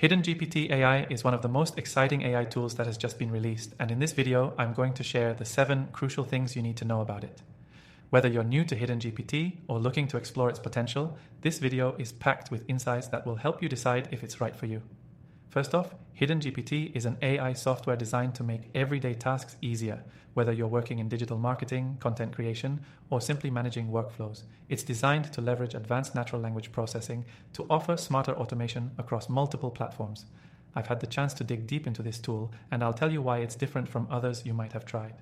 HiddenGPT AI is one of the most exciting AI tools that has just been released, and in this video, I'm going to share the 7 crucial things you need to know about it. Whether you're new to HiddenGPT or looking to explore its potential, this video is packed with insights that will help you decide if it's right for you. First off, HiddenGPT is an AI software designed to make everyday tasks easier, whether you're working in digital marketing, content creation, or simply managing workflows. It's designed to leverage advanced natural language processing to offer smarter automation across multiple platforms. I've had the chance to dig deep into this tool, and I'll tell you why it's different from others you might have tried.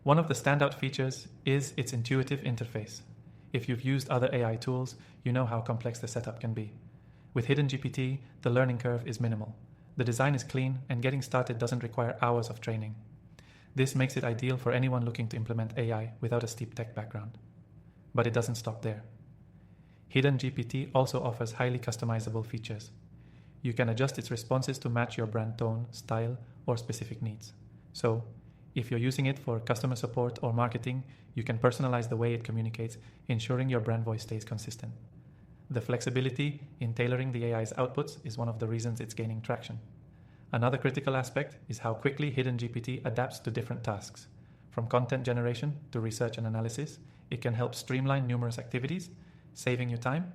One of the standout features is its intuitive interface. If you've used other AI tools, you know how complex the setup can be. With HiddenGPT, the learning curve is minimal. The design is clean, and getting started doesn't require hours of training. This makes it ideal for anyone looking to implement AI without a steep tech background. But it doesn't stop there. HiddenGPT also offers highly customizable features. You can adjust its responses to match your brand tone, style, or specific needs. So, if you're using it for customer support or marketing, you can personalize the way it communicates, ensuring your brand voice stays consistent. The flexibility in tailoring the AI's outputs is one of the reasons it's gaining traction. Another critical aspect is how quickly HiddenGPT adapts to different tasks. From content generation to research and analysis, it can help streamline numerous activities, saving you time.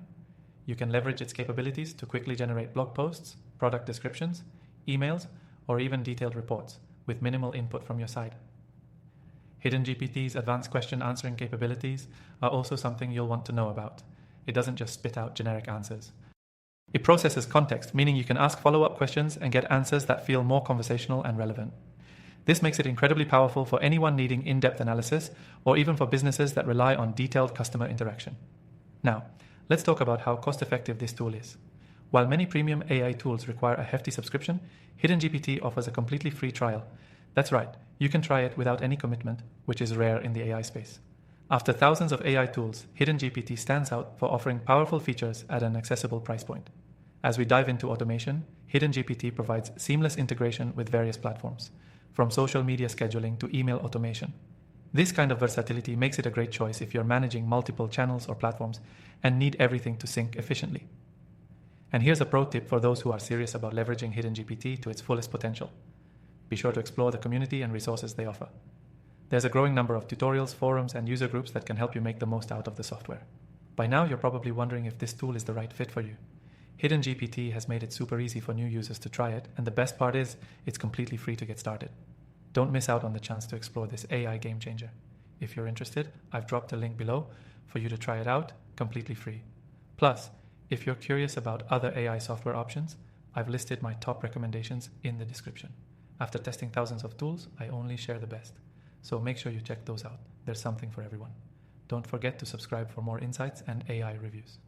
You can leverage its capabilities to quickly generate blog posts, product descriptions, emails, or even detailed reports, with minimal input from your side. HiddenGPT's advanced question answering capabilities are also something you'll want to know about. It doesn't just spit out generic answers. It processes context, meaning you can ask follow-up questions and get answers that feel more conversational and relevant. This makes it incredibly powerful for anyone needing in-depth analysis, or even for businesses that rely on detailed customer interaction. Now, let's talk about how cost-effective this tool is. While many premium AI tools require a hefty subscription, HiddenGPT offers a completely free trial. That's right, you can try it without any commitment, which is rare in the AI space. After thousands of AI tools, HiddenGPT stands out for offering powerful features at an accessible price point. As we dive into automation, HiddenGPT provides seamless integration with various platforms, from social media scheduling to email automation. This kind of versatility makes it a great choice if you're managing multiple channels or platforms and need everything to sync efficiently. And here's a pro tip for those who are serious about leveraging HiddenGPT to its fullest potential. Be sure to explore the community and resources they offer. There's a growing number of tutorials, forums, and user groups that can help you make the most out of the software. By now, you're probably wondering if this tool is the right fit for you. HiddenGPT has made it super easy for new users to try it, and the best part is, it's completely free to get started. Don't miss out on the chance to explore this AI game changer. If you're interested, I've dropped a link below for you to try it out, completely free. Plus, if you're curious about other AI software options, I've listed my top recommendations in the description. After testing thousands of tools, I only share the best. So make sure you check those out. There's something for everyone. Don't forget to subscribe for more insights and AI reviews.